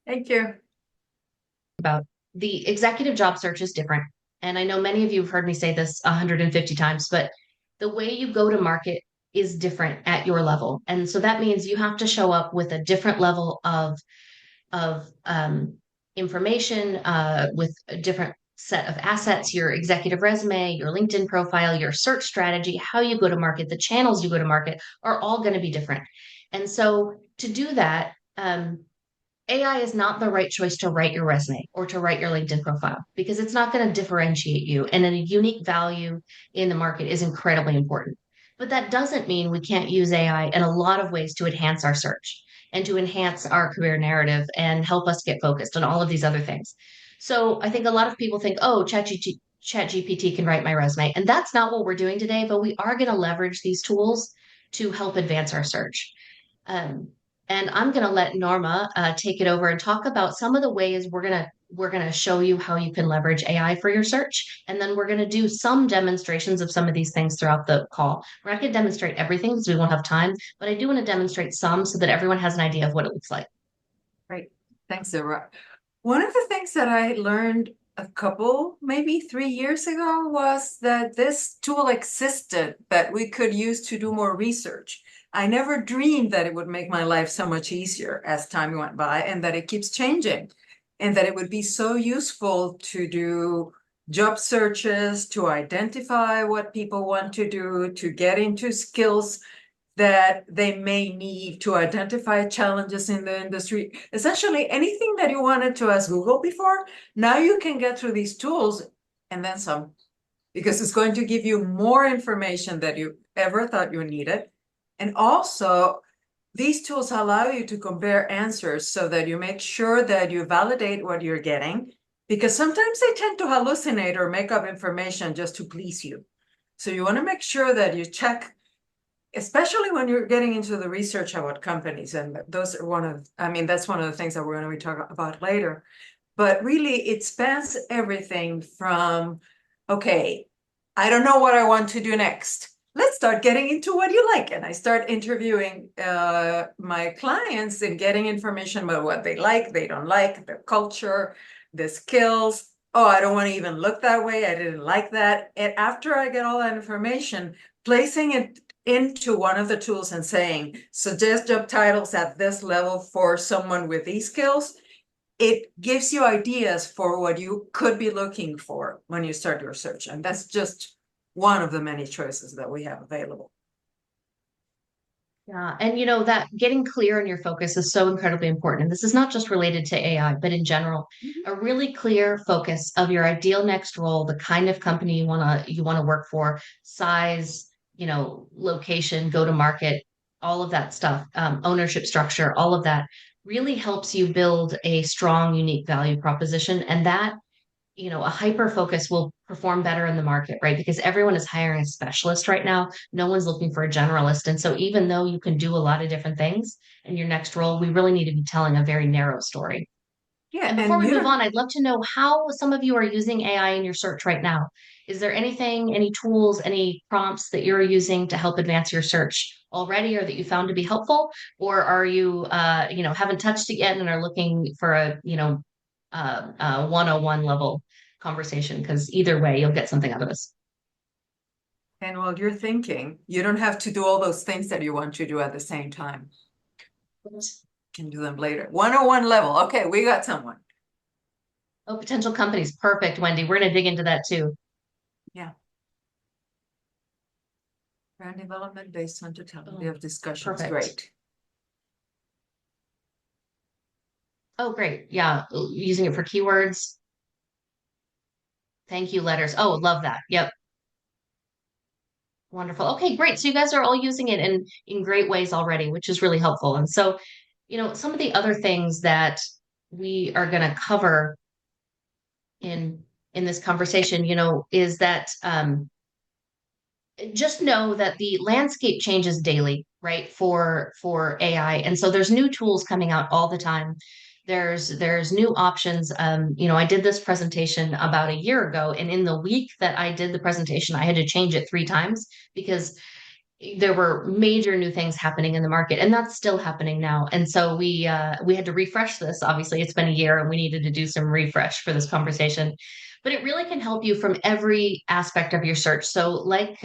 Thank you. About the executive job search is different. And I know many of you have heard me say this 150 times, but the way you go to market is different at your level. And so that means you have to show up with a different level of information, with a different set of assets, your executive resume, your LinkedIn profile, your search strategy, how you go to market, the channels you go to market are all going to be different. And so to do that, AI is not the right choice to write your resume or to write your LinkedIn profile because it's not going to differentiate you. And a unique value in the market is incredibly important. But that doesn't mean we can't use AI in a lot of ways to enhance our search and to enhance our career narrative and help us get focused on all of these other things. So I think a lot of people think, oh, ChatGPT can write my resume. And that's not what we're doing today, but we are going to leverage these tools to help advance our search. Um, and I'm going to let Norma take it over and talk about some of the ways we're gonna show you how you can leverage AI for your search, and then we're going to do some demonstrations of some of these things throughout the call. We're not going to demonstrate everything because we won't have time, but I do want to demonstrate some so that everyone has an idea of what it looks like. Great. Thanks, Debra. One of the things that I learned a couple, maybe 3 years ago, was that this tool existed that we could use to do more research. I never dreamed that it would make my life so much easier as time went by, and that it keeps changing, and that it would be so useful to do job searches, to identify what people want to do, to get into skills that they may need to identify challenges in the industry. Essentially, anything that you wanted to ask Google before, now you can get through these tools and then some, because it's going to give you more information that you ever thought you needed. And also, these tools allow you to compare answers so that you make sure that you validate what you're getting, because sometimes they tend to hallucinate or make up information just to please you. So you want to make sure that you check, especially when you're getting into the research about companies. And those are that's one of the things that we're going to be talking about later. But really, it spans everything from, okay, I don't know what I want to do next. Let's start getting into what you like. And I start interviewing my clients and getting information about what they don't like, the culture, the skills. Oh, I don't want to even look that way. I didn't like that. And after I get all that information, placing it into one of the tools and saying, suggest job titles at this level for someone with these skills, it gives you ideas for what you could be looking for when you start your search. And that's just one of the many choices that we have available. Yeah, and that getting clear in your focus is so incredibly important. And this is not just related to AI, but in general, a really clear focus of your ideal next role, the kind of company you wanna work for, size, location, go to market, all of that stuff, ownership structure, all of that really helps you build a strong, unique value proposition. And that a hyper focus will perform better in the market, right? Because everyone is hiring a specialist right now. No one's looking for a generalist. And so even though you can do a lot of different things in your next role, we really need to be telling a very narrow story. Yeah, And before and we you move don't on, I'd love to know how some of you are using AI in your search right now. Is there anything, any tools, any prompts that you're using to help advance your search already or that you found to be helpful? Or are you, haven't touched it yet and are looking for a 101 level conversation? Because either way, you'll get something out of this. and while you're thinking, you don't have to do all those things that you want to do at the same time. You can do them later. 101 level. Okay, we got someone. Oh, potential companies. Perfect, Wendy. We're going to dig into that too. Yeah. Brand development based on totality Oh, of discussions. perfect. Great. Oh, great. Yeah. Using it for keywords. Thank you letters. Oh, love that. Yep. Wonderful. Okay, great. So you guys are all using it in great ways already, which is really helpful. And so, some of the other things that we are going to cover in this conversation, is that just know that the landscape changes daily, right? For AI. And so there's new tools coming out all the time. There's new options. I did this presentation about a year ago, and in the week that I did the presentation, I had to change it 3 times because there were major new things happening in the market, and that's still happening now. And so we had to refresh this. Obviously, it's been a year, and we needed to do some refresh for this conversation. But it really can help you from every aspect of your search. So, like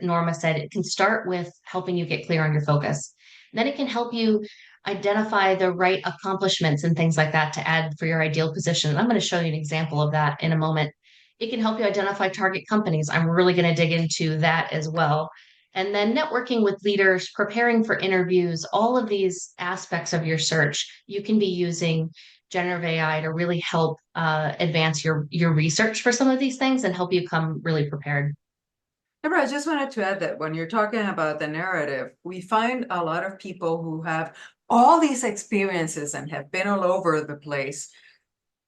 Norma said, it can start with helping you get clear on your focus. Then it can help you identify the right accomplishments and things like that to add for your ideal position. I'm going to show you an example of that in a moment. It can help you identify target companies. I'm really going to dig into that as well, and then networking with leaders, preparing for interviews, all of these aspects of your search, you can be using generative AI to really help advance your research for some of these things and help you come really prepared. Debra, I just wanted to add that when you're talking about the narrative, we find a lot of people who have all these experiences and have been all over the place,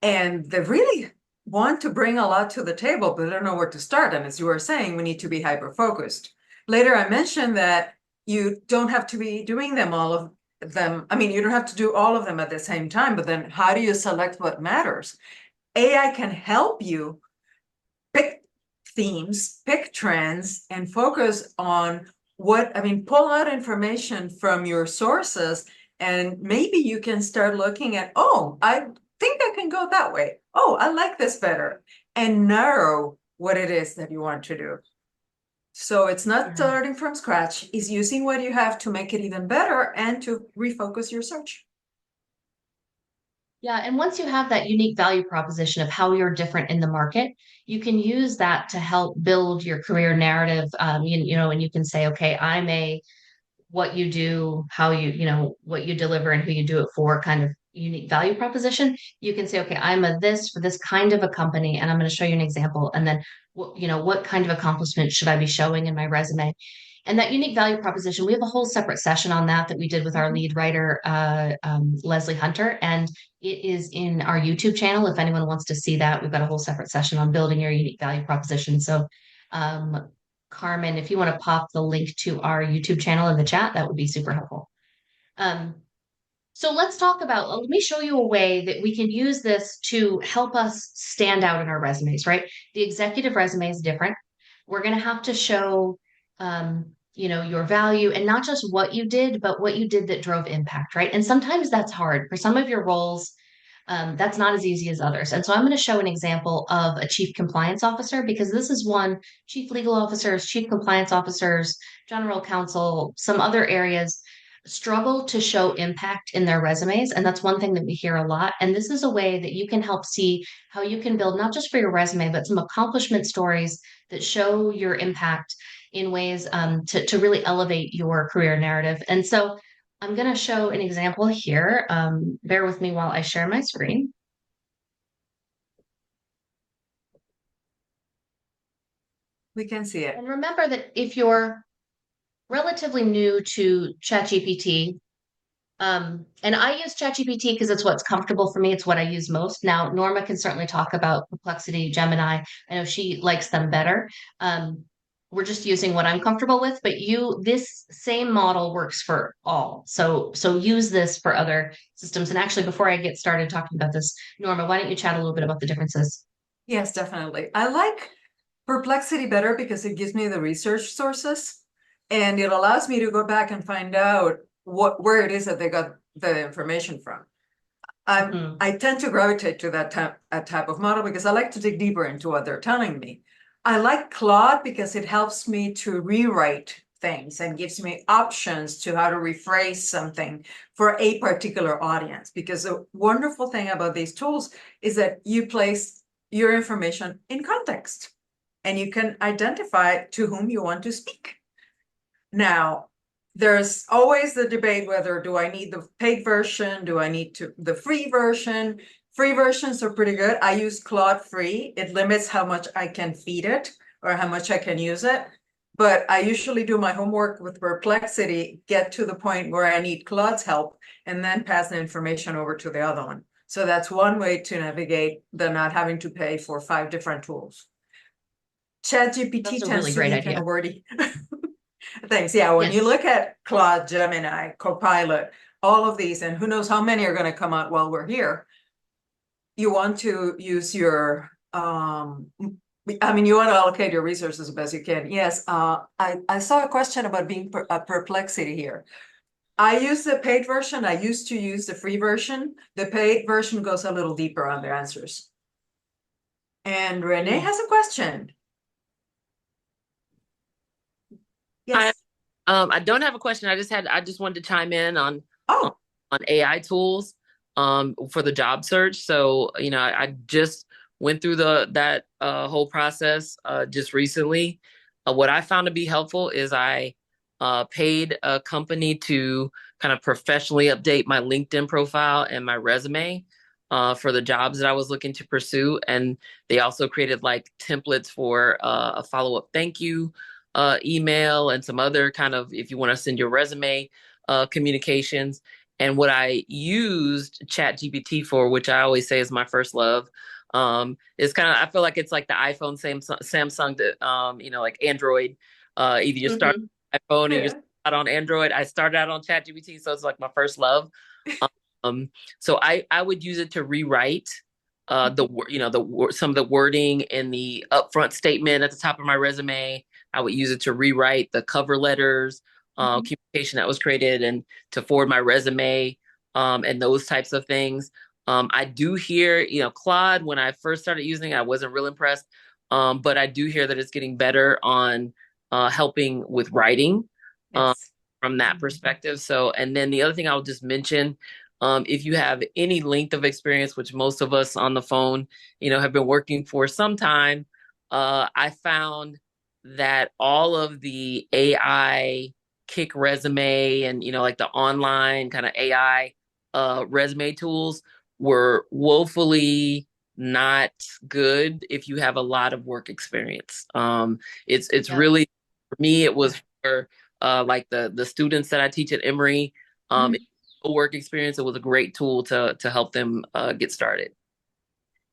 and they really want to bring a lot to the table, but they don't know where to start. And as you were saying, we need to be hyper focused. Later, I mentioned that you don't have to be doing them all of them. I mean, you don't have to do all of them at the same time, but then how do you select what matters? AI can help you pick themes, pick trends, and focus on pull out information from your sources, and maybe you can start looking at, oh, I think I can go that way. Oh, I like this better, and narrow what it is that you want to do. So it's not starting from scratch, it's using what you have to make it even better and to refocus your search. Yeah, and once you have that unique value proposition of how you're different in the market, you can use that to help build your career narrative. And you can say, okay, I'm a what you do, how what you deliver and who you do it for kind of unique value proposition. You can say, okay, I'm a this for this kind of a company, and I'm going to show you an example. And then, what kind of accomplishment should I be showing in my resume? And that unique value proposition, we have a whole separate session on that we did with our lead writer, Leslie Hunter, and it is in our YouTube channel. If anyone wants to see that, we've got a whole separate session on building your unique value proposition. So, Carmen, if you want to pop the link to our YouTube channel in the chat, that would be super helpful. Um, so let's talk about, let me show you a way that we can use this to help us stand out in our resumes, right? The executive resume is different. We're going to have to show, your value and not just what you did, but what you did that drove impact, right? And sometimes that's hard for some of your roles. That's not as easy as others. And so I'm going to show an example of a chief compliance officer because this is one chief legal officers, chief compliance officers, general counsel, some other areas struggle to show impact in their resumes. And that's one thing that we hear a lot. And this is a way that you can help see how you can build not just for your resume, but some accomplishment stories that show your impact in ways to really elevate your career narrative. And so I'm going to show an example here. Bear with me while I share my screen. We can see it. And remember that if you're relatively new to ChatGPT, and I use ChatGPT because it's what's comfortable for me. It's what I use most. Now, Norma can certainly talk about Perplexity, Gemini. I know she likes them better. We're just using what I'm comfortable with, but this same model works for all. So use this for other systems. And actually, before I get started talking about this, Norma, why don't you chat a little bit about the differences? Yes, definitely. I like Perplexity better because it gives me the research sources, and it allows me to go back and find out where it is that they got the information from. I tend to gravitate to that type of model because I like to dig deeper into what they're telling me. I like Claude because it helps me to rewrite things and gives me options to how to rephrase something for a particular audience. Because the wonderful thing about these tools is that you place your information in context and you can identify to whom you want to speak. Now, there's always the debate whether do I need the paid version, do I need the free version? Free versions are pretty good. I use Claude free. It limits how much I can feed it or how much I can use it. But I usually do my homework with Perplexity, get to the point where I need Claude's help, and then pass the information over to the other one. So that's one way to navigate the not having to pay for 5 different tools. ChatGPT That's a tends really to great be idea. kind of wordy. Thanks. Yeah, when you Yes. look at Claude, Gemini, Copilot, all of these, and who knows how many are going to come out while we're here, you want to use your I mean, you want to allocate your resources as best you can. Yes, I saw a question about being perplexity here. I use the paid version. I used to use the free version. The paid version goes a little deeper on the answers. And Renee has a question. Hi. Yes. I don't have a question. I just wanted to chime in on, Oh, on AI tools for the job search. So, I just went through that whole process just recently. What I found to be helpful is I paid a company to kind of professionally update my LinkedIn profile and my resume for the jobs that I was looking to pursue. And they also created like templates for a follow-up thank you email and some other kind of, if you want to send your resume communications. And what I used ChatGPT for, which I always say is my first love, is kind of, I feel like it's like the iPhone, Samsung, like Android. Either you start Mhm. on iPhone and you're yeah. out on Android. I started out on ChatGPT, so it's like my first love. Um, so I would use it to rewrite some of the wording in the upfront statement at the top of my resume. I would use it to rewrite the cover letters, Mhm. communication that was created, and to forward my resume, and those types of things. I do hear, Claude, when I first started using it, I wasn't real impressed. But I do hear that it's getting better on helping with writing um, Yes. from that perspective. So, and then the other thing I'll just mention, if you have any length of experience, which most of us on the phone, have been working for some time, I found that all of the AI kick resume and like the online kind of AI resume tools were woefully not good if you have a lot of work experience. It's Yep. really, for me it Yeah. was for like the students that I teach at Emory. Mhm. Work experience, it was a great tool to help them get started.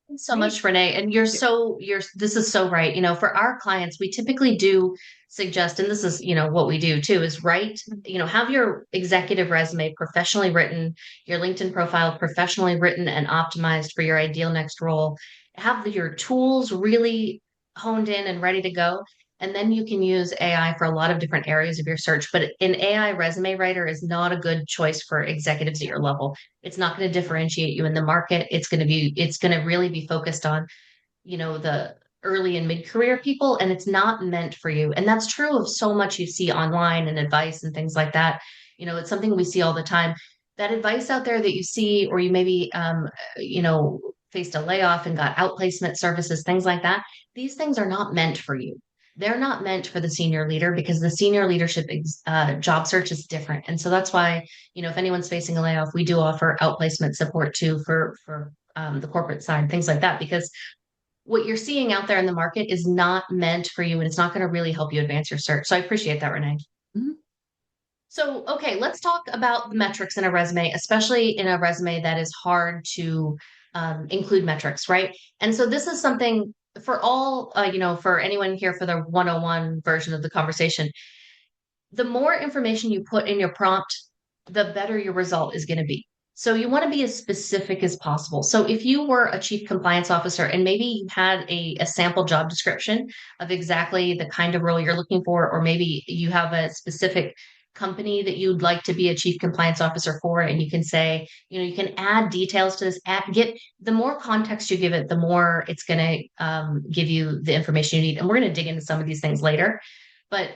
Thanks so Great. much, Renee. And this is so right. For our clients, we typically do suggest, and this is, what we do too, is write, have your executive resume professionally written, your LinkedIn profile professionally written and optimized for your ideal next role. Have your tools really honed in and ready to go. And then you can use AI for a lot of different areas of your search. But an AI resume writer is not a good choice for executives at your level. It's not going to differentiate you in the market. It's going to really be focused on, the early and mid-career people, and it's not meant for you. And that's true of so much you see online and advice and things like that. It's something we see all the time. That advice out there that you see, or you maybe, faced a layoff and got outplacement services, things like that. These things are not meant for you. They're not meant for the senior leader because the senior leadership job search is different. And so that's why, if anyone's facing a layoff, we do offer outplacement support too for the corporate side, things like that, because what you're seeing out there in the market is not meant for you and it's not going to really help you advance your search. So I appreciate that, Renee. Mhm. So, okay, let's talk about the metrics in a resume, especially in a resume that is hard to include metrics, right? And so this is something for all, for anyone here for the 101 version of the conversation. The more information you put in your prompt, the better your result is going to be. So you want to be as specific as possible. So if you were a chief compliance officer and maybe you had a sample job description of exactly the kind of role you're looking for, or maybe you have a specific company that you'd like to be a chief compliance officer for, and you can say, you can add details to this, get the more context you give it, the more it's going to give you the information you need. And we're going to dig into some of these things later. But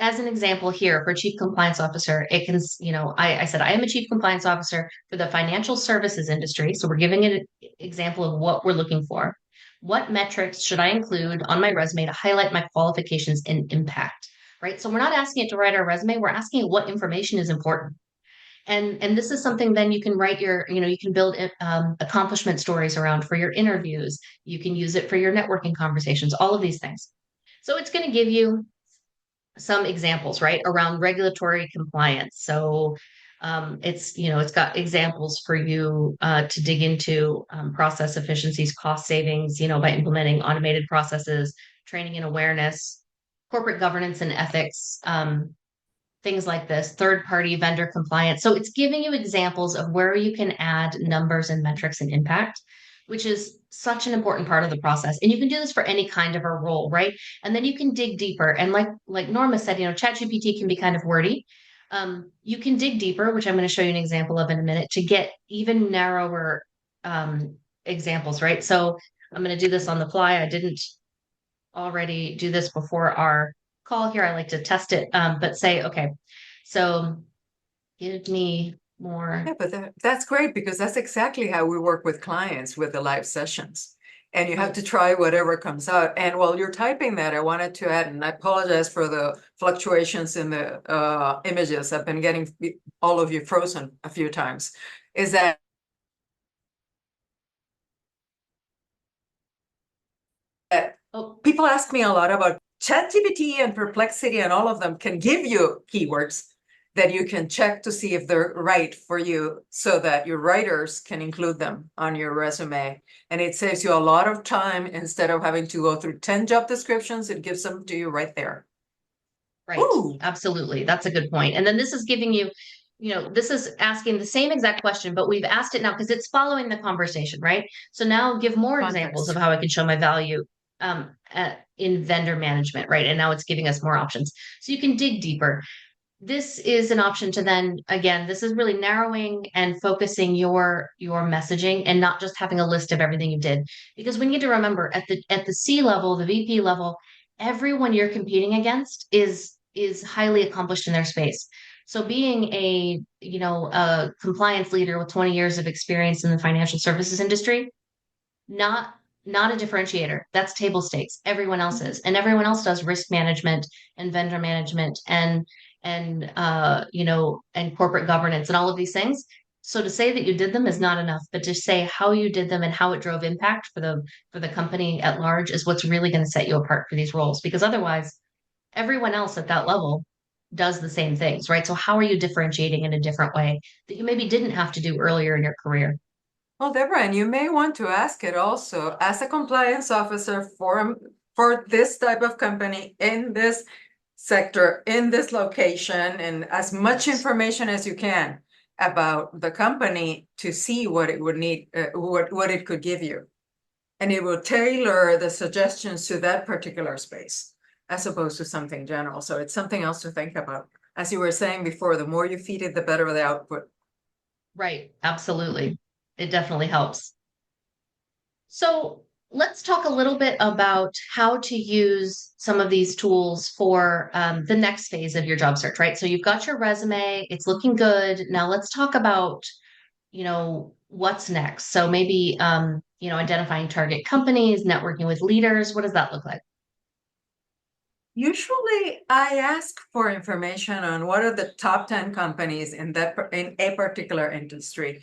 as an example here for chief compliance officer, it can, I said, I am a chief compliance officer for the financial services industry. So we're giving an example of what we're looking for. What metrics should I include on my resume to highlight my qualifications and impact? Right. So we're not asking it to write our resume. We're asking it what information is important. And this is something then you can write you can build accomplishment stories around for your interviews. You can use it for your networking conversations, all of these things. So it's going to give you some examples, right, around regulatory compliance. So it's got examples for you to dig into process efficiencies, cost savings, by implementing automated processes, training and awareness, corporate governance and ethics, things like this, third party vendor compliance. So it's giving you examples of where you can add numbers and metrics and impact. which is such an important part of the process. And you can do this for any kind of a role, right? And then you can dig deeper. And like Norma said, ChatGPT can be kind of wordy. You can dig deeper, which I'm going to show you an example of in a minute, to get even narrower examples, right? So I'm going to do this on the fly. I didn't already do this before our call here. I like to test it, but say, okay, so give me more. Yeah, but that's great because that's exactly how we work with clients with the live sessions. And you have to try whatever comes out. And while you're typing that, I wanted to add, and I apologize for the fluctuations in the images. I've been getting all of you frozen a few times. Is that people ask me a lot about ChatGPT and Perplexity, and all of them can give you keywords that you can check to see if they're right for you so that your writers can include them on your resume. And it saves you a lot of time. Instead of having to go through 10 job descriptions, it gives them to you right there. Right. Ooh. Absolutely. That's a good point. And then this is giving you, this is asking the same exact question, but we've asked it now because it's following the conversation, right? So now give more examples of how I can show my value in vendor management, right? And now it's giving us more options. So you can dig deeper. This is an option to then, again, this is really narrowing and focusing your messaging and not just having a list of everything you did. Because we need to remember at the C level, the VP level, everyone you're competing against is highly accomplished in their space. So being a compliance leader with 20 years of experience in the financial services industry, not not a differentiator. That's table stakes. Everyone else is, and everyone else does risk management and vendor management and corporate governance and all of these things. So to say that you did them is not enough, but to say how you did them and how it drove impact for the company at large is what's really going to set you apart for these roles. Because otherwise, everyone else at that level does the same things, right? So how are you differentiating in a different way that you maybe didn't have to do earlier in your career? Well, Debra, and you may want to ask it also as a compliance officer for this type of company in this sector, in this location, and as much information as you can about the company to see what it would need, what it could give you. And it will tailor the suggestions to that particular space as opposed to something general. So it's something else to think about. As you were saying before, the more you feed it, the better the output. Right. Absolutely. It definitely helps. So let's talk a little bit about how to use some of these tools for the next phase of your job search, right? So you've got your resume, it's looking good. Now let's talk about, what's next. So maybe, identifying target companies, networking with leaders. What does that look like? Usually I ask for information on what are the top 10 companies in a particular industry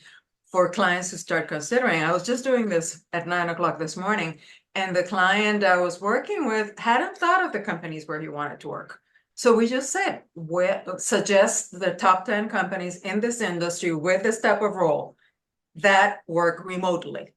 for clients to start considering. I was just doing this at 9 o'clock this morning, and the client I was working with hadn't thought of the companies where he wanted to work. So we just said, suggest the top 10 companies in this industry with this type of role that work remotely.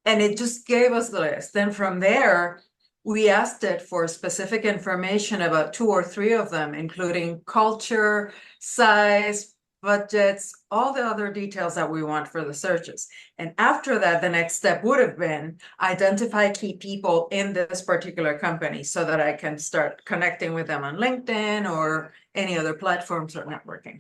And it just gave us the list. Then from there, we asked it for specific information about 2 or 3 of them, including culture, size, budgets, all the other details that we want for the searches. And after that, the next step would have been identify key people in this particular company so that I can start connecting with them on LinkedIn or any other platforms or networking.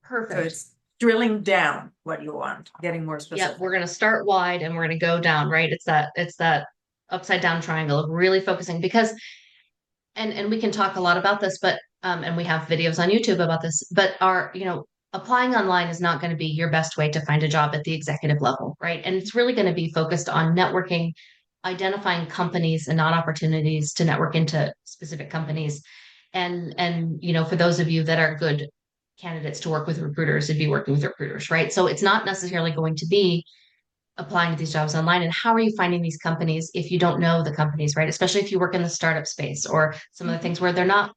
Perfect. So it's drilling down what you want, getting more specific. Yeah, we're going to start wide and we're going to go down, right? It's that upside down triangle of really focusing because and we can talk a lot about this, but and we have videos on YouTube about this, but applying online is not going to be your best way to find a job at the executive level, right? And it's really going to be focused on networking, identifying companies and not opportunities to network into specific companies. And for those of you that are good candidates to work with recruiters, it'd be working with recruiters, right? So it's not necessarily going to be applying to these jobs online. And how are you finding these companies if you don't know the companies, right? Especially if you work in the startup space or some of the things where they're not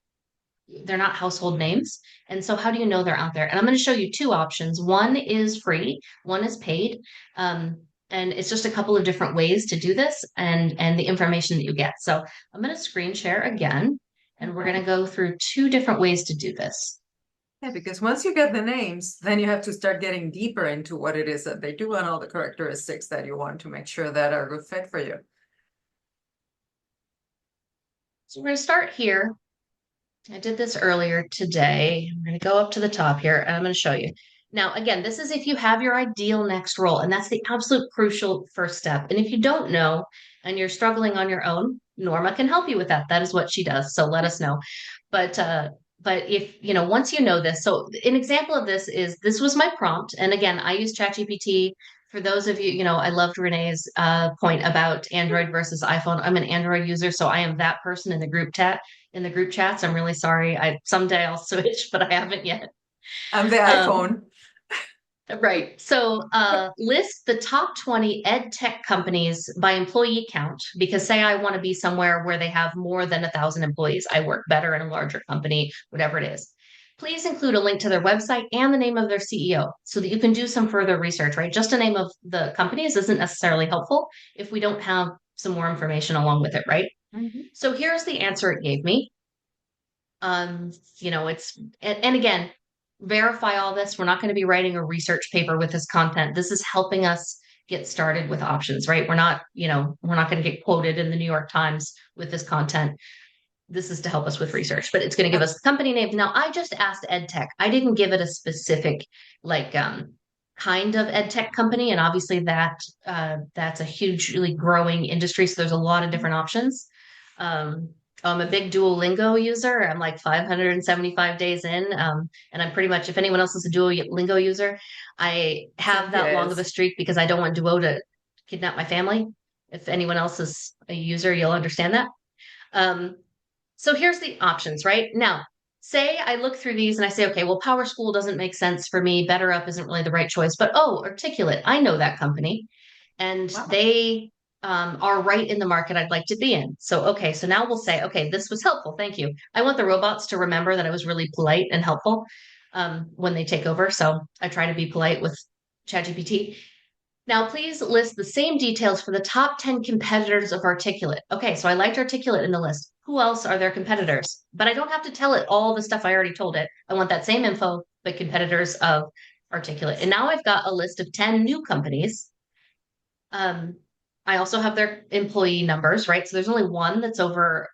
household names. And so how do you know they're out there? And I'm going to show you 2 options. One is free, one is paid. And it's just a couple of different ways to do this and the information that you get. So I'm going to screen share again, and we're going to go through 2 different ways to do this. Yeah, because once you get the names, then you have to start getting deeper into what it is that they do and all the characteristics that you want to make sure that are a good fit for you. So we're going to start here. I did this earlier today. I'm going to go up to the top here and I'm going to show you. Now, again, this is if you have your ideal next role, and that's the absolute crucial first step. And if you don't know and you're struggling on your own, Norma can help you with that. That is what she does. So let us know. But if once you know this, so an example of this was my prompt. And again, I use ChatGPT. For those of you, I loved Renee's point about Android versus iPhone. I'm an Android user, so I am that person in the group chats. I'm really sorry. Someday I'll switch, but I haven't yet. I'm the Um, iPhone. Right. So list the top 20 ed tech companies by employee count, because say I want to be somewhere where they have more than 1,000 employees. I work better in a larger company, whatever it is. Please include a link to their website and the name of their CEO so that you can do some further research, right? Just the name of the companies isn't necessarily helpful if we don't have some more information along with it, right? So here's the answer it gave me. And again, verify all this. We're not going to be writing a research paper with this content. This is helping us get started with options, right? We're not going to get quoted in the New York Times with this content. This is to help us with research, but it's going to give us the company names. Now, I just asked EdTech. I didn't give it a specific kind of EdTech company, and obviously that's a hugely growing industry. So there's a lot of different options. I'm a big Duolingo user. I'm like 575 days in. And I'm pretty much, if anyone else is a Duolingo user, I have that long of a Yes. streak because I don't want Duo to kidnap my family. If anyone else is a user, you'll understand that. So here's the options, right? Now, say I look through these and I say, okay, well, Power School doesn't make sense for me. Better Up isn't really the right choice, but oh, Articulate, I know that company. And Wow. they are right in the market I'd like to be in. So, okay, so now we'll say, okay, this was helpful. Thank you. I want the robots to remember that I was really polite and helpful when they take over. So I try to be polite with ChatGPT. Now, please list the same details for the top 10 competitors of Articulate. Okay, so I liked Articulate in the list. Who else are their competitors? But I don't have to tell it all the stuff I already told it. I want that same info, but competitors of Articulate. And now I've got a list of 10 new companies. I also have their employee numbers, right? So there's only one that's over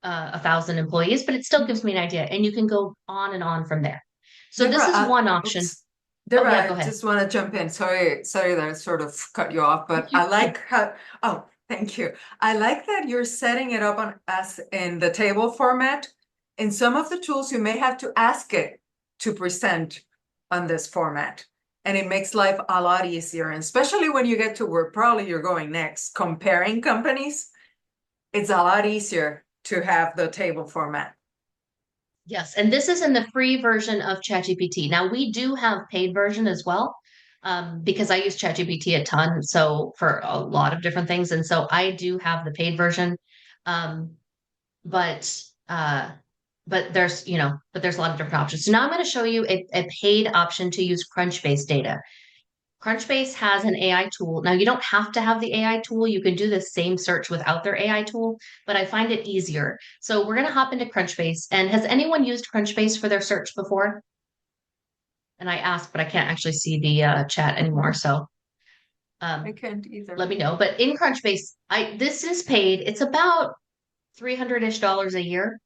1,000 employees, but it still gives me an idea. And you can go on and on from there. So Debra, this is one option. oops. Oh, Debra, yeah, go I ahead. just want to jump in. Sorry that I sort of cut you off, but I like how, oh, thank you. I like that you're setting it up on as in the table format. In some of the tools, you may have to ask it to present on this format. And it makes life a lot easier, and especially when you get to where probably you're going next, comparing companies, it's a lot easier to have the table format. Yes, and this is in the free version of ChatGPT. Now we do have paid version as well, because I use ChatGPT a ton, so for a lot of different things, and so I do have the paid version. Um, but uh, but there's a lot of different options. So now I'm going to show you a paid option to use Crunchbase data. Crunchbase has an AI tool. Now, you don't have to have the AI tool. You can do the same search without their AI tool, but I find it easier. So we're going to hop into Crunchbase. And has anyone used Crunchbase for their search before? And I asked, but I can't actually see the chat anymore. So I um, can't either. let me know. But in Crunchbase, this is paid. It's about $300-ish a year.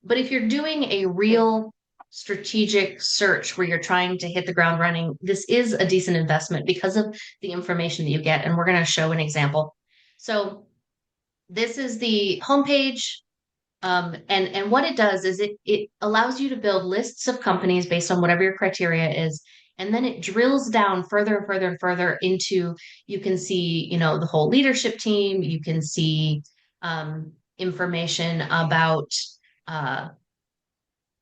But if you're doing a real strategic search where you're trying to hit the ground running, this is a decent investment because of the information that you get. And we're going to show an example. So this is the homepage. And what it does is it allows you to build lists of companies based on whatever your criteria is. And then it drills down further and further and further into, you can see, the whole leadership team. You can see information uh,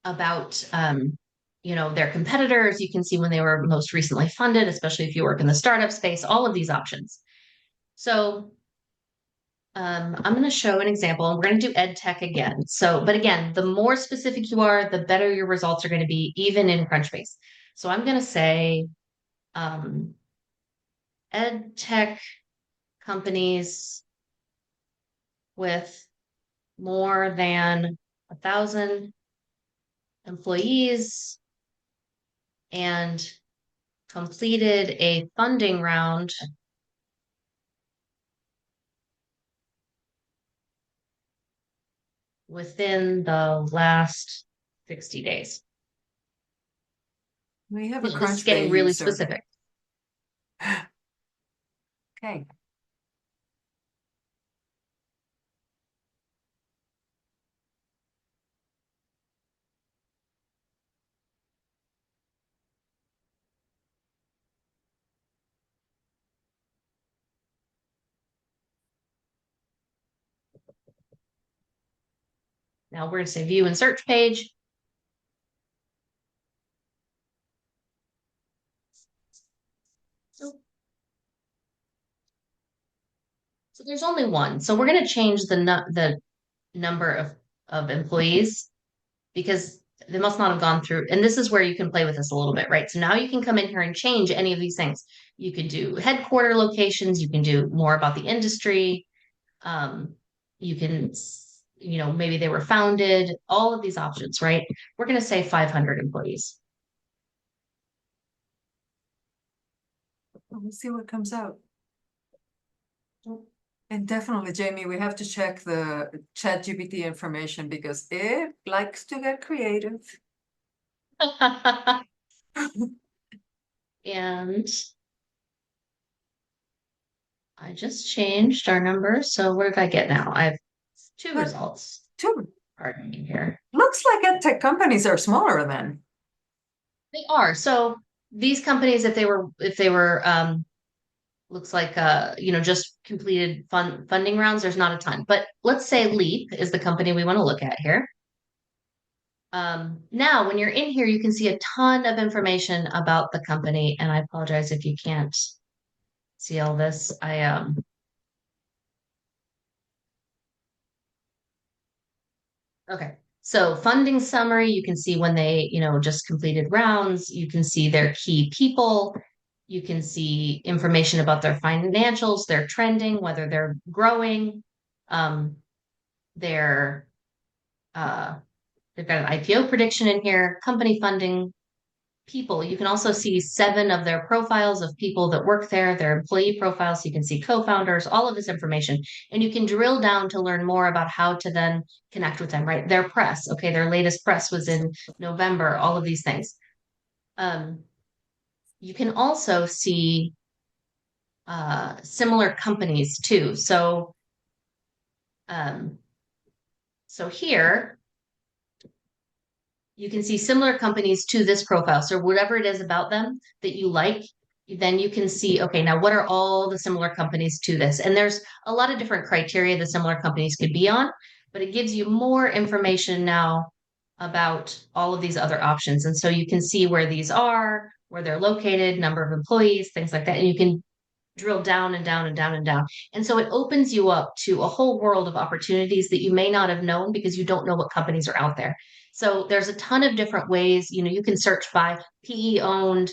about their competitors. You can see when they were most recently funded, especially if you work in the startup space, all of these options. So I'm going to show an example, and we're going to do ed tech again. So, but again, the more specific you are, the better your results are going to be, even in Crunchbase. So I'm going to say ed tech companies with more than 1,000 employees and completed a funding round within the last 60 days. We have a No, this is Crunchbase getting really user. specific. Okay. Now we're going to say view and search page. So there's only one. So we're going to change the number of employees because they must not have gone through. And this is where you can play with this a little bit, right? So now you can come in here and change any of these things. You can do headquarter locations. You can do more about the industry. You can, maybe they were founded, all of these options, right? We're going to say 500 employees. We'll see what comes out. And definitely, Jamie, we have to check the ChatGPT information because it likes to get creative. And I just changed our numbers. So what did I get now? I have two But results. two. Pardon me here. Looks like ed tech companies are smaller then. They are. So these companies, if they were looks like just completed funding rounds, there's not a ton. But let's say Leap is the company we want to look at here. Now when you're in here, you can see a ton of information about the company. And I apologize if you can't see all this. Okay. So funding summary, you can see when they, just completed rounds, you can see their key people, you can see information about their financials, their trending, whether they're growing, their they've got an IPO prediction in here, company funding, people. You can also see 7 of their profiles of people that work there, their employee profiles. So you can see co-founders, all of this information. And you can drill down to learn more about how to then connect with them, right? Their press. Okay, their latest press was in November, all of these things. You can also see similar companies too. So here you can see similar companies to this profile. So whatever it is about them that you like, then you can see, okay, now what are all the similar companies to this? And there's a lot of different criteria that similar companies could be on, but it gives you more information now about all of these other options. And so you can see where these are, where they're located, number of employees, things like that. And you can drill down and down and down and down. And so it opens you up to a whole world of opportunities that you may not have known because you don't know what companies are out there. So there's a ton of different ways, you can search by PE owned,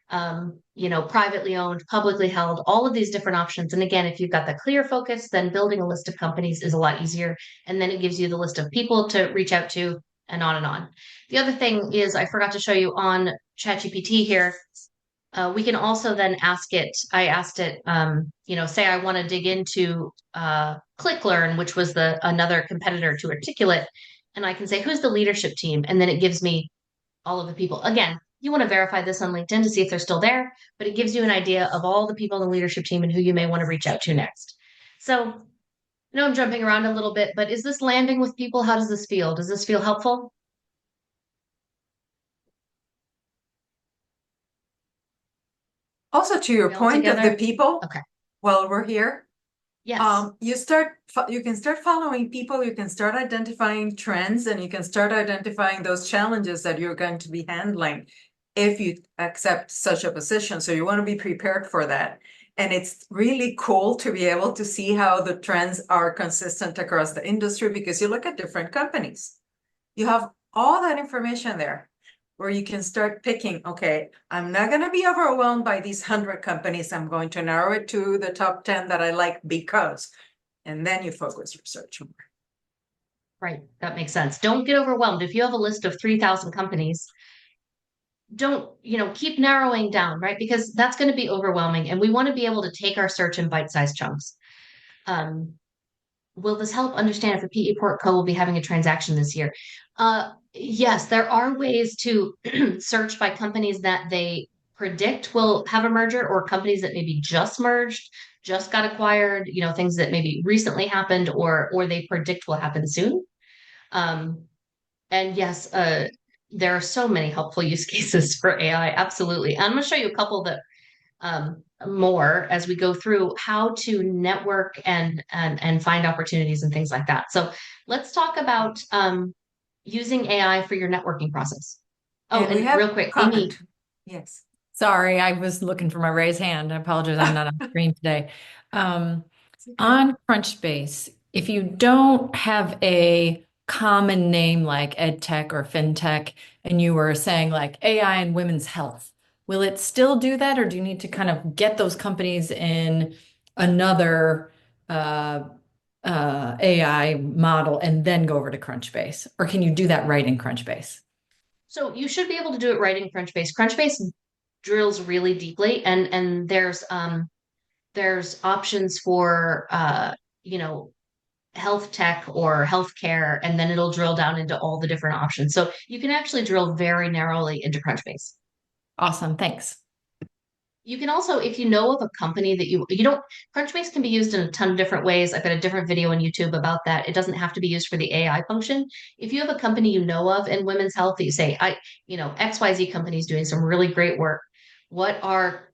privately owned, publicly held, all of these different options. And again, if you've got the clear focus, then building a list of companies is a lot easier. And then it gives you the list of people to reach out to and on and on. The other thing is I forgot to show you on ChatGPT here. We can also then I asked it, say I want to dig into ClickLearn, which was another competitor to Articulate, and I can say, who's the leadership team? And then it gives me all of the people. Again, you want to verify this on LinkedIn to see if they're still there, but it gives you an idea of all the people in the leadership team and who you may want to reach out to next. So I know I'm jumping around a little bit, but is this landing with people? How does this feel? Does this feel helpful? Also, to your We all point of the together? people, Okay. while we're here, Yes. you can start following people, you can start identifying trends, and you can start identifying those challenges that you're going to be handling if you accept such a position. So you want to be prepared for that. And it's really cool to be able to see how the trends are consistent across the industry because you look at different companies. You have all that information there where you can start picking, okay, I'm not going to be overwhelmed by these 100 companies. I'm going to narrow it to the top 10 that I like because, and then you focus your search more. Right. That makes sense. Don't get overwhelmed. If you have a list of 3,000 companies, don't, keep narrowing down, right? Because that's going to be overwhelming. And we want to be able to take our search in bite-sized chunks. Um, will this help understand if a PE Portco will be having a transaction this year? Yes, there are ways to search by companies that they predict will have a merger or companies that maybe just merged, just got acquired, things that maybe recently happened or they predict will happen soon. Um, and yes, there are so many helpful use cases for AI. Absolutely. I'm going to show you a couple that more as we go through how to network and find opportunities and things like that. So let's talk about using AI for your networking process. Oh, And we and have real quick, Amy. comment. Yes. Sorry, I was looking for my raised hand. I apologize, I'm not on screen today. Um, It's okay. on Crunchbase, if you don't have a common name like EdTech or FinTech, and you were saying like AI and women's health, will it still do that, or do you need to kind of get those companies in another AI model and then go over to Crunchbase? Or can you do that right in Crunchbase? So you should be able to do it right in Crunchbase. Crunchbase drills really deeply, and there's options for you know health tech or healthcare, and then it'll drill down into all the different options. So you can actually drill very narrowly into Crunchbase. Awesome, thanks. You can also, if you know of a company that you don't, Crunchbase can be used in a ton of different ways. I've got a different video on YouTube about that. It doesn't have to be used for the AI function. If you have a company you know of in women's health that you say, XYZ company is doing some really great work. What are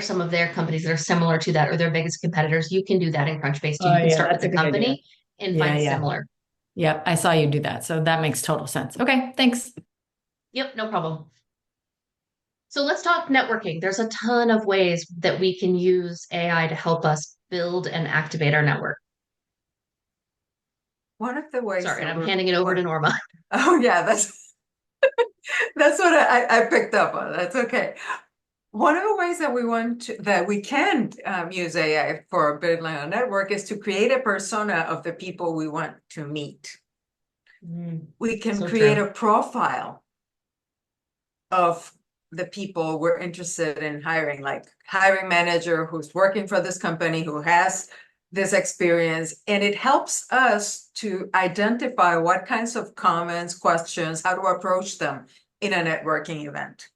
some of their companies that are similar to that or their biggest competitors? You can do that in Crunchbase too. Oh You can yeah, start with that's a the good idea. company and Yeah, find yeah. similar. Yep, I saw you do that. So that makes total sense. Okay, thanks. Yep, no problem. So let's talk networking. There's a ton of ways that we can use AI to help us build and activate our network. One of the ways Sorry, and that I'm handing it over to Norma. oh yeah, that's what I picked up on. That's okay. One of the ways that we can use AI for building a network is to create a persona of the people we want to meet. We can So create true. a profile of the people we're interested in hiring, like hiring manager who's working for this company, who has this experience, and it helps us to identify what kinds of comments, questions, how to approach them in a networking event.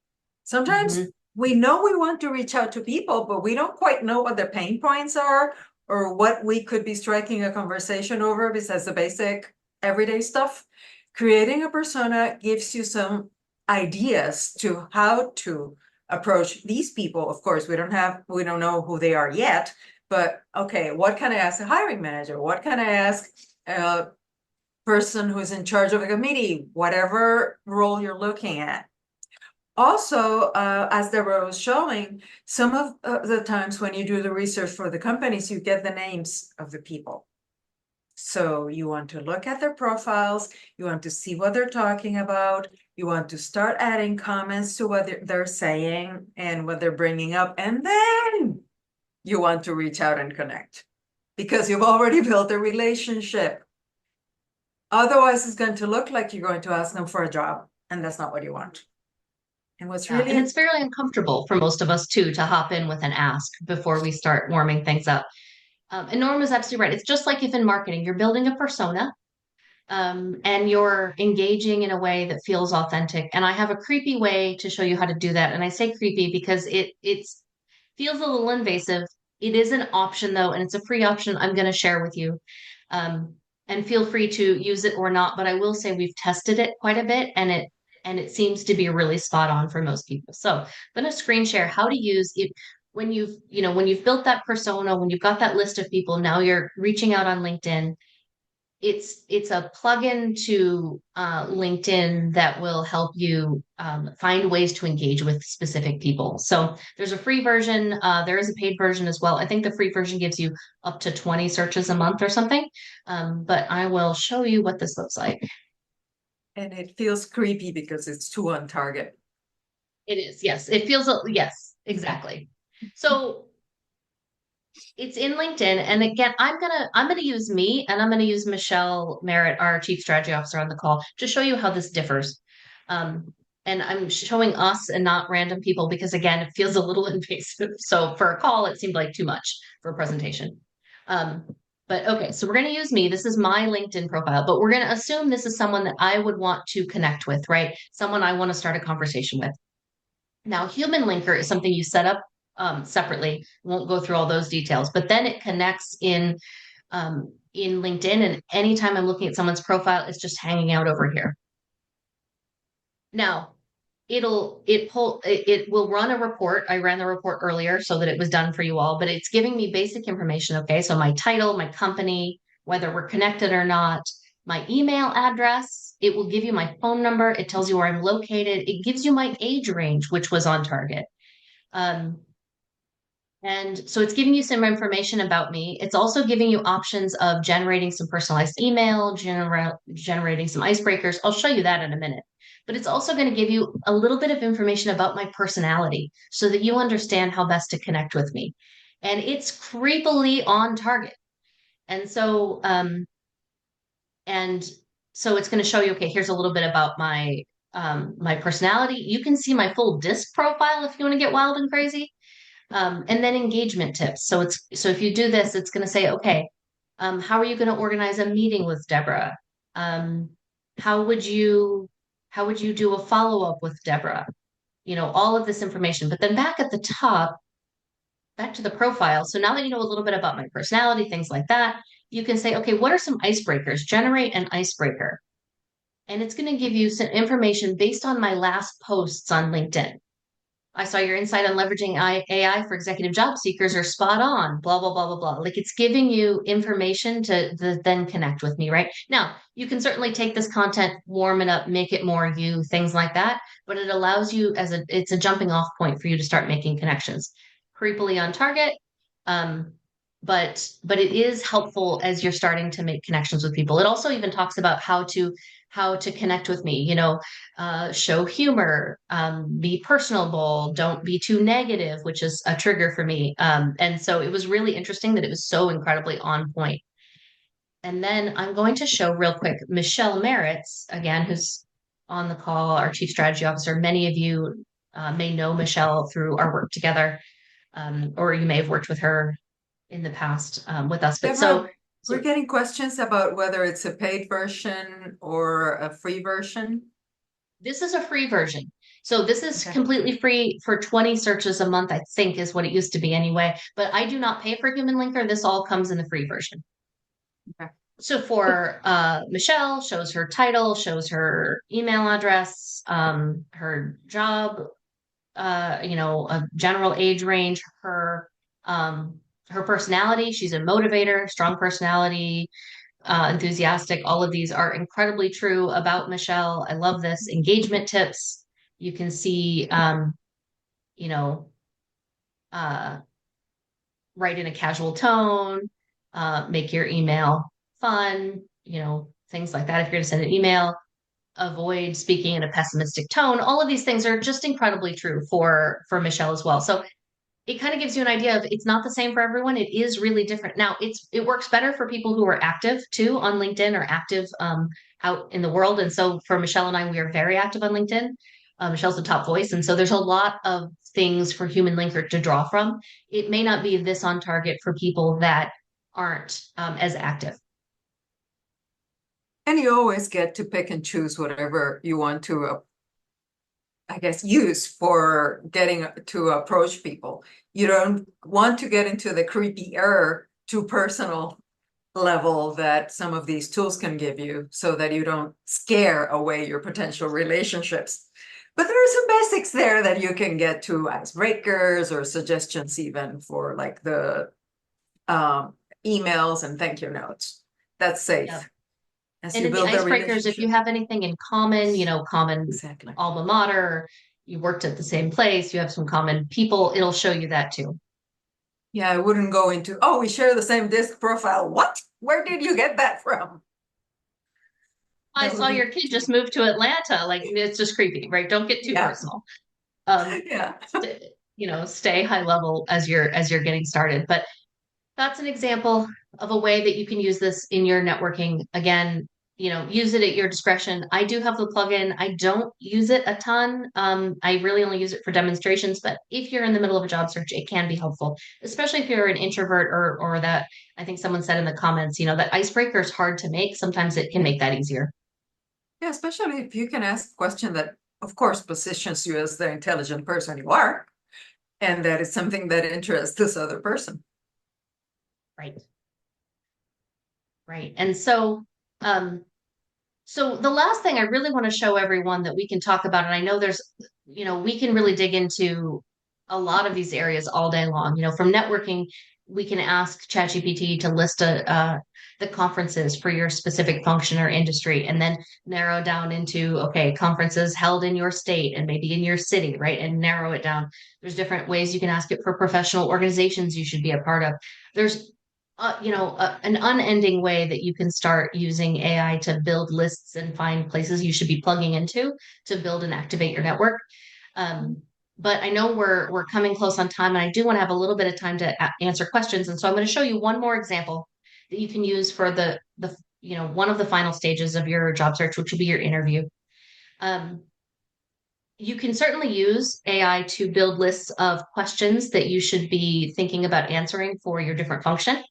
Sometimes Mhm. we know we want to reach out to people, but we don't quite know what their pain points are or what we could be striking a conversation over besides the basic everyday stuff. Creating a persona gives you some ideas to how to approach these people. Of course, we don't know who they are yet, but okay, what can I ask a hiring manager? What can I ask a person who's in charge of a committee, whatever role you're looking at? Also, as Debra was showing, some of the times when you do the research for the companies, you get the names of the people. So you want to look at their profiles, you want to see what they're talking about, you want to start adding comments to what they're saying and what they're bringing up, and then you want to reach out and connect because you've already built a relationship. Otherwise, it's going to look like you're going to ask them for a job, and that's not what you want. And what's Yeah, and really it's fairly uncomfortable for most of us too to hop in with an ask before we start warming things up. And Norma's absolutely right. It's just like if in marketing, you're building a persona, and you're engaging in a way that feels authentic. And I have a creepy way to show you how to do that. And I say creepy because it's feels a little invasive. It is an option though, and it's a free option I'm going to share with you. Um, and feel free to use it or not. But I will say we've tested it quite a bit, and it seems to be really spot on for most people. So I'm going to screen share how to use it when you've built that persona, when you've got that list of people. Now you're reaching out on LinkedIn. It's a plugin to LinkedIn that will help you find ways to engage with specific people. So there's a free version. There is a paid version as well. I think the free version gives you up to 20 searches a month or something. But I will show you what this looks like. and it feels creepy because it's too on target. It is, yes. It feels, yes, exactly. So It's in LinkedIn. And again, I'm gonna use me and I'm gonna use Michelle Merritt, our Chief Strategy Officer, on the call to show you how this differs. And I'm showing us and not random people because again, it feels a little invasive. So for a call, it seemed like too much for a presentation. But okay, so we're going to use me. This is my LinkedIn profile, but we're going to assume this is someone that I would want to connect with, right? Someone I want to start a conversation with. Now, Human Linker is something you set up separately. Won't go through all those details, but then it connects in LinkedIn, and anytime I'm looking at someone's profile, it's just hanging out over here. Now, it will run a report. I ran the report earlier so that it was done for you all, but it's giving me basic information. Okay, so my title, my company, whether we're connected or not, my email address. It will give you my phone number. It tells you where I'm located. It gives you my age range, which was on target. And so it's giving you some information about me. It's also giving you options of generating some personalized email, generating some icebreakers. I'll show you that in a minute. But it's also going to give you a little bit of information about my personality so that you understand how best to connect with me. And it's creepily on target. And so, it's going to show you, okay, here's a little bit about my personality. You can see my full disc profile if you want to get wild and crazy. And then engagement tips. So if you do this, it's going to say, okay, how are you going to organize a meeting with Debra? How would you do a follow-up with Debra? All of this information. But then back at the top, back to the profile. So now that you know a little bit about my personality, things like that, you can say, okay, what are some icebreakers? Generate an icebreaker. And it's going to give you some information based on my last posts on LinkedIn. I saw your insight on leveraging AI for executive job seekers are spot on, blah, blah, blah, blah, blah. Like it's giving you information to then connect with me, right? Now, you can certainly take this content, warm it up, make it more you, things like that. But it allows you it's a jumping off point for you to start making connections. Creepily on target. But it is helpful as you're starting to make connections with people. It also even talks about how to connect with me, show humor, be personable, don't be too negative, which is a trigger for me. And so it was really interesting that it was so incredibly on point. And then I'm going to show real quick Michelle Merritt's, again, who's on the call, our Chief Strategy Officer. Many of you may know Michelle through our work together, or you may have worked with her in the past with us. But Debra, we're getting questions about whether it's a paid version or a free version. This is a free version. So this is completely free for 20 searches a month, I think is what it used to be anyway. But I do not pay for Human Linker. This all comes in the free version. Okay. So for Michelle, shows her title, shows her email address, her job, a general age range, her personality. She's a motivator, strong personality, enthusiastic. All of these are incredibly true about Michelle. I love this. Engagement tips. You can see, write in a casual tone, make your email fun, things like that. If you're going to send an email, avoid speaking in a pessimistic tone. All of these things are just incredibly true for Michelle as well. So it kind of gives you an idea of it's not the same for everyone. It is really different. Now it works better for people who are active too on LinkedIn or active out in the world. And so for Michelle and I, we are very active on LinkedIn. Michelle's the top voice. And so there's a lot of things for Human Linker to draw from. It may not be this on target for people that aren't as active. And you always get to pick and choose whatever you want to, I guess, use for getting to approach people. You don't want to get into the creepy error too personal level that some of these tools can give you so that you don't scare away your potential relationships. But there are some basics there that you can get to icebreakers or suggestions even for like the emails and thank you notes. That's safe. Yeah. As And you in the build a icebreakers, if you have anything in common, common Exactly. alma mater, you worked at the same place, you have some common people, it'll show you that too. Yeah, I wouldn't go into, oh, we share the same disc profile. What? Where did you get that from? I That would saw be your kid just moved to Atlanta. Like it's just creepy, right? Don't get too Yeah. personal. Yeah. Stay high level as you're getting started. But that's an example of a way that you can use this in your networking. Again, use it at your discretion. I do have the plugin. I don't use it a ton. I really only use it for demonstrations, but if you're in the middle of a job search, it can be helpful, especially if you're an introvert or that I think someone said in the comments, that icebreaker is hard to make. Sometimes it can make that easier. Yeah, especially if you can ask a question that, of course, positions you as the intelligent person you are, and that is something that interests this other person. Right. Right. And so, so the last thing I really want to show everyone that we can talk about, and I know we can really dig into a lot of these areas all day long. From networking, we can ask ChatGPT to list the conferences for your specific function or industry, and then narrow down into, okay, conferences held in your state and maybe in your city, right? And narrow it down. There's different ways you can ask it for professional organizations you should be a part of. There's an unending way that you can start using AI to build lists and find places you should be plugging into to build and activate your network. But I know we're coming close on time, and I do want to have a little bit of time to answer questions. And so I'm going to show you one more example that you can use for the one of the final stages of your job search, which will be your interview. You can certainly use AI to build lists of questions that you should be thinking about answering for your different function.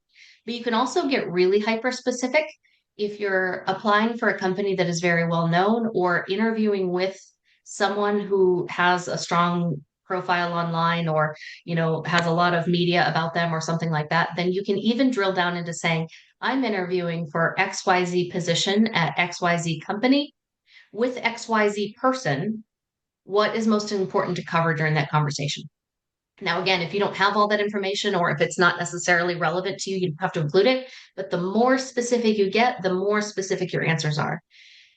But you can also get really hyper specific if you're applying for a company that is very well known or interviewing with someone who has a strong profile online or has a lot of media about them or something like that. Then you can even drill down into saying, I'm interviewing for XYZ position at XYZ company with XYZ person. What is most important to cover during that conversation? Now, again, if you don't have all that information or if it's not necessarily relevant to you, you have to include it. But the more specific you get, the more specific your answers are.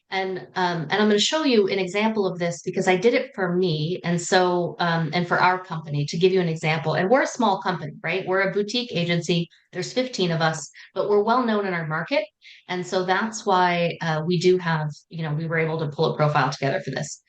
And I'm going to show you an example of this because I did it for me, and so and for our company to give you an example. And we're a small company, right? We're a boutique agency. There's 15 of us, but we're well known in our market, and so that's why we do have, we were able to pull a profile together for this.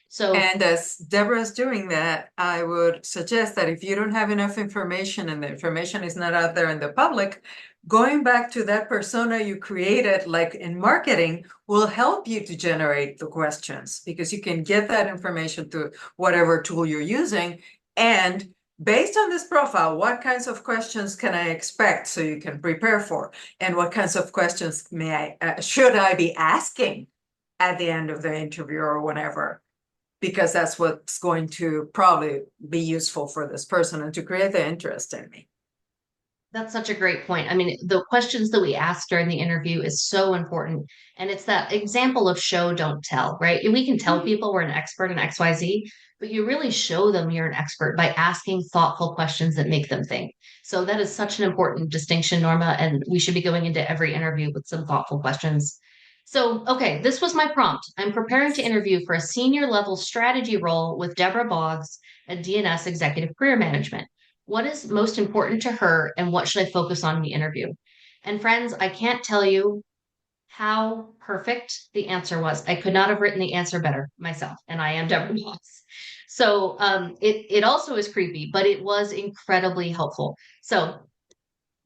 So, And as Debra is doing that, I would suggest that if you don't have enough information and the information is not out there in the public, going back to that persona you created, like in marketing, will help you to generate the questions because you can get that information through whatever tool you're using. And based on this profile, what kinds of questions can I expect so you can prepare for? And what kinds of questions should I be asking at the end of the interview or whenever? Because that's what's going to probably be useful for this person and to create the interest in me. that's such a great point. I mean, the questions that we ask during the interview is so important. And it's that example of show, don't tell, right? We can tell people we're an expert in XYZ, but you really show them you're an expert by asking thoughtful questions that make them think. So that is such an important distinction, Norma, and we should be going into every interview with some thoughtful questions. So, okay, this was my prompt. I'm preparing to interview for a senior level strategy role with Debra Boggs at D&S Executive Career Management. What is most important to her and what should I focus on in the interview? And friends, I can't tell you how perfect the answer was. I could not have written the answer better myself, and I am Debra Boggs. So it also is creepy, but it was incredibly helpful. So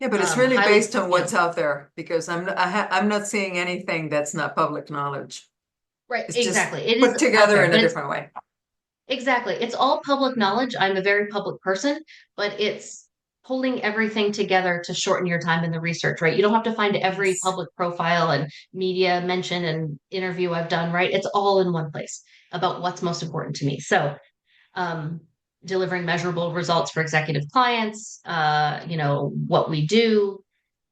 yeah, but it's really based on what's out there because I'm not seeing anything that's not public knowledge. Right, It's exactly. just It put is together in a different way. Exactly. It's all public knowledge. I'm a very public person, but it's pulling everything together to shorten your time in the research, right? You don't have to find every Yes. public profile and media mention and interview I've done, right? It's all in one place about what's most important to me. So, delivering measurable results for executive clients, what we do.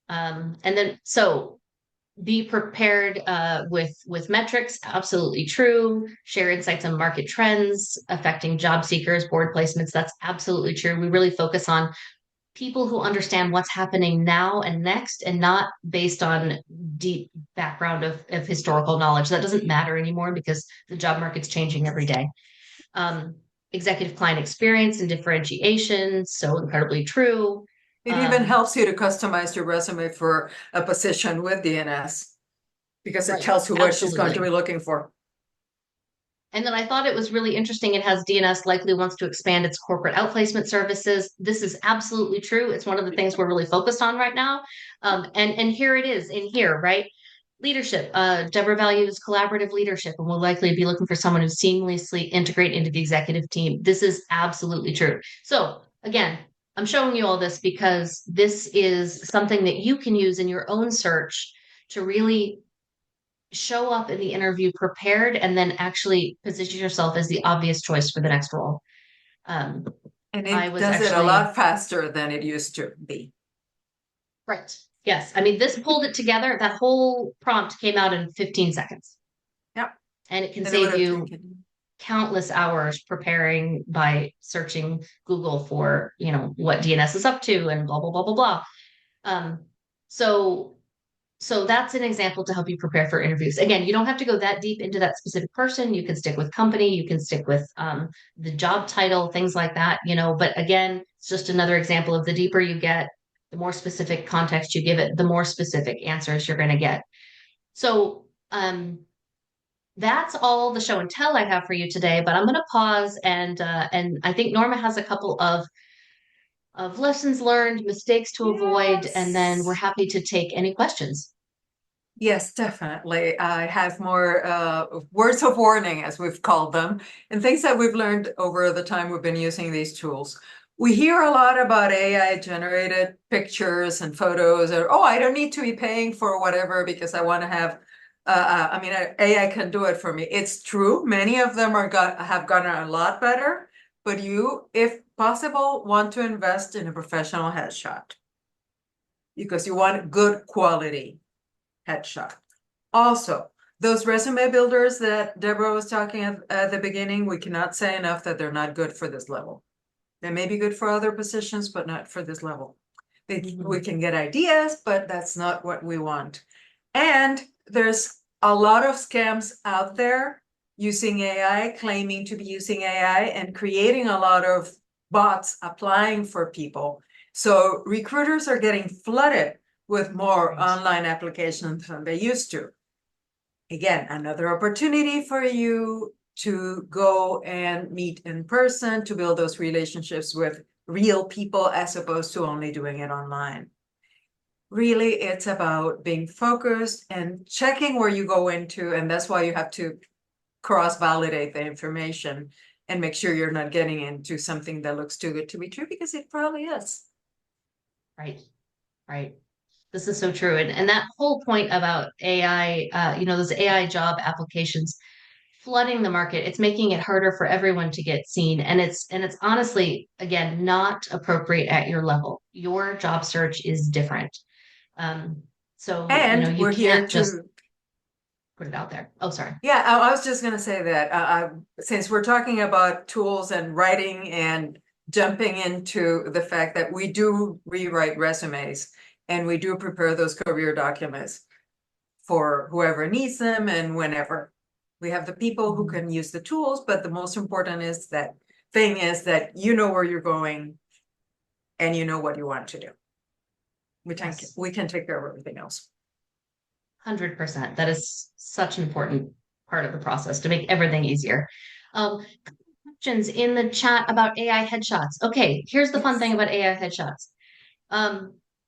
And then, so be prepared with metrics, absolutely true. Share insights on market trends affecting job seekers, board placements. That's absolutely true. We really focus on people who understand what's happening now and next and not based on deep background of historical knowledge. That doesn't matter anymore because the job market's changing every day. Executive client experience and differentiation, so incredibly true. It even helps you to customize your resume for a position with D&S because it Right, tells you what she's going to absolutely. be looking for. And then I thought it was really interesting. It has D&S likely wants to expand its corporate outplacement services. This is absolutely true. It's one of the things we're really focused on right now. And here it is in here, right? Leadership. Debra values collaborative leadership and will likely be looking for someone who seamlessly integrate into the executive team. This is absolutely true. So again, I'm showing you all this because this is something that you can use in your own search to really show up in the interview prepared and then actually position yourself as the obvious choice for the next role. And I it was does it a actually- lot faster than it used to be. Right. Yes. I mean, this pulled it together. That whole prompt came out in 15 seconds. Yep. And it can And it save would've you taken- countless hours preparing by searching Google for, what DNS is up to and blah, blah, blah, blah, blah. So that's an example to help you prepare for interviews. Again, you don't have to go that deep into that specific person. You can stick with company, you can stick with the job title, things like that, but again, it's just another example of the deeper you get, the more specific context you give it, the more specific answers you're going to get. So that's all the show and tell I have for you today, but I'm going to pause and I think Norma has a couple of lessons learned, mistakes to avoid, and then we're happy to take any questions. Yes, definitely. I have more words of warning, as we've called them, and things that we've learned over the time we've been using these tools. We hear a lot about AI generated pictures and photos, or, oh, I don't need to be paying for whatever because I want to have, AI can do it for me. It's true. Many of them have gotten a lot better, but you, if possible, want to invest in a professional headshot because you want good quality headshot. Also, those resume builders that Debra was talking at the beginning, we cannot say enough that they're not good for this level. They may be good for other positions, but not for this level. We can get ideas, but that's not what we want. And there's a lot of scams out there using AI, claiming to be using AI and creating a lot of bots applying for people. So recruiters are getting flooded with more online applications than they used to. Again, another opportunity for you to go and meet in person, to build those relationships with real people as opposed to only doing it online. Really, it's about being focused and checking where you go into, and that's why you have to cross-validate the information and make sure you're not getting into something that looks too good to be true, because it probably is. Right. This is so true. And that whole point about AI, those AI job applications flooding the market, it's making it harder for everyone to get seen. And it's honestly, again, not appropriate at your level. Your job search is different. So, And you we're here can't just to put it out there. Oh, sorry. Yeah, I was just gonna say that since we're talking about tools and writing and jumping into the fact that we do rewrite resumes and we do prepare those career documents for whoever needs them and whenever. We have the people who can use the tools, but the most important is that you know where you're going and you know what you want to do. We can take care of everything else. 100%. That is such an important part of the process to make everything easier. Questions in the chat about AI headshots. Okay, here's the fun thing about AI headshots.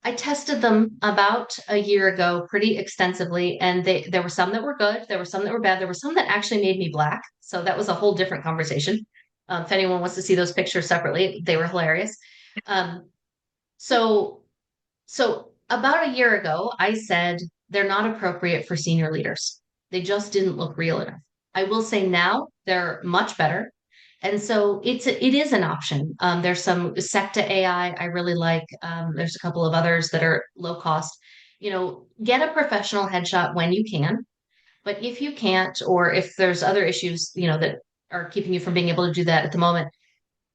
I tested them about a year ago pretty extensively, and there were some that were good, there were some that were bad, there were some that actually made me black. So that was a whole different conversation. If anyone wants to see those pictures separately, they were hilarious. So about a year ago, I said they're not appropriate for senior leaders. They just didn't look real enough. I will say now they're much better. And so it is an option. There's some Secta AI I really like. There's a couple of others that are low cost. Get a professional headshot when you can. But if you can't, or if there's other issues, that are keeping you from being able to do that at the moment,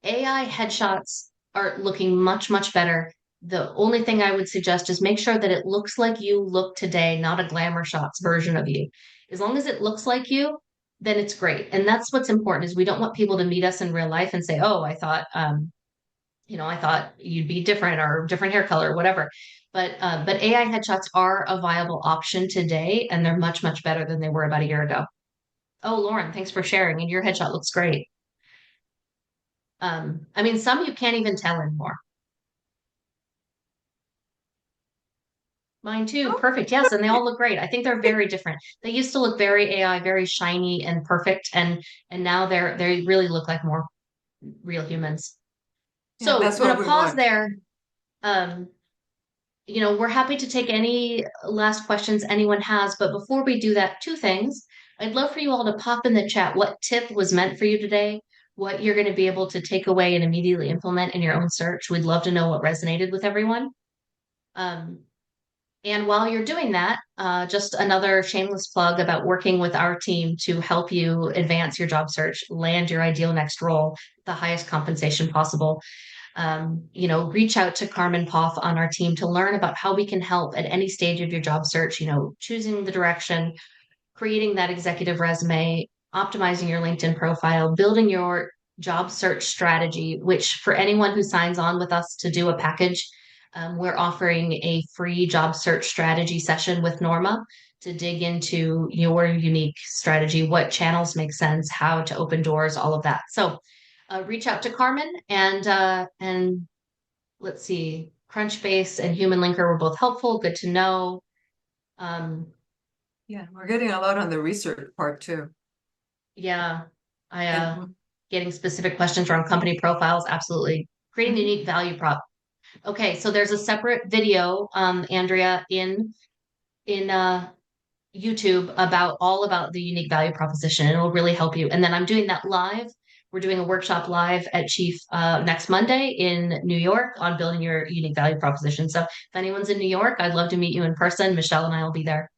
AI headshots are looking much, much better. The only thing I would suggest is make sure that it looks like you look today, not a glamour shots version of you. As long as it looks like you, then it's great. And that's what's important is we don't want people to meet us in real life and say, oh, I thought you'd be different or different hair color or whatever. But AI headshots are a viable option today, and they're much, much better than they were about a year ago. Oh, Lauren, thanks for sharing. And your headshot looks great. I mean, some you can't even tell anymore. Mine too. Oh, Perfect. Yes, and they all look great. I think they're very different. They used to look very AI, very shiny and perfect, and now they really look like more real humans. yeah, So that's I'm gonna what we pause want. there. Um, we're happy to take any last questions anyone has, but before we do that, two things. I'd love for you all to pop in the chat what tip was meant for you today, what you're going to be able to take away and immediately implement in your own search. We'd love to know what resonated with everyone. Um, and while you're doing that, just another shameless plug about working with our team to help you advance your job search, land your ideal next role, the highest compensation possible. Reach out to Carmen Poff on our team to learn about how we can help at any stage of your job search, choosing the direction, creating that executive resume, optimizing your LinkedIn profile, building your job search strategy, which for anyone who signs on with us to do a package, we're offering a free job search strategy session with Norma to dig into your unique strategy, what channels make sense, how to open doors, all of that. So reach out to Carmen and let's see, Crunchbase and Human Linker were both helpful. Good to know. Um, Yeah, we're getting a lot on the research part too. Yeah, I And getting specific questions around company profiles, absolutely. Creating the mhm. unique value prop. Okay, so there's a separate video, Andrea, in YouTube about all about the unique value proposition. It'll really help you. And then I'm doing that live. We're doing a workshop live at Chief next Monday in New York on building your unique value proposition. So if anyone's in New York, I'd love to meet you in person. Michelle and I will be there.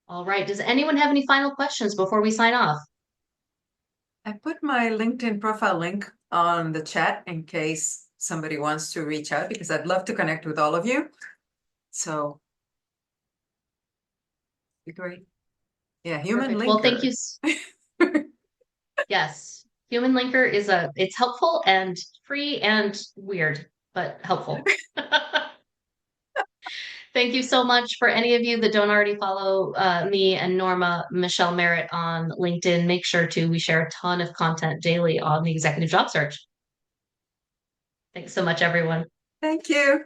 All right. Does anyone have any final questions before we sign off? I put my LinkedIn profile link on the chat in case somebody wants to reach out because I'd love to connect with all of you. So, be great. Yeah, human Perfect. Well, thank linker. you. Yes. Human Linker it's helpful and free and weird, but helpful. Thank you so much for any of you that don't already follow me and Norma Michelle Merritt on LinkedIn. Make sure to. We share a ton of content daily on the executive job search. Thanks so much, everyone. Thank you.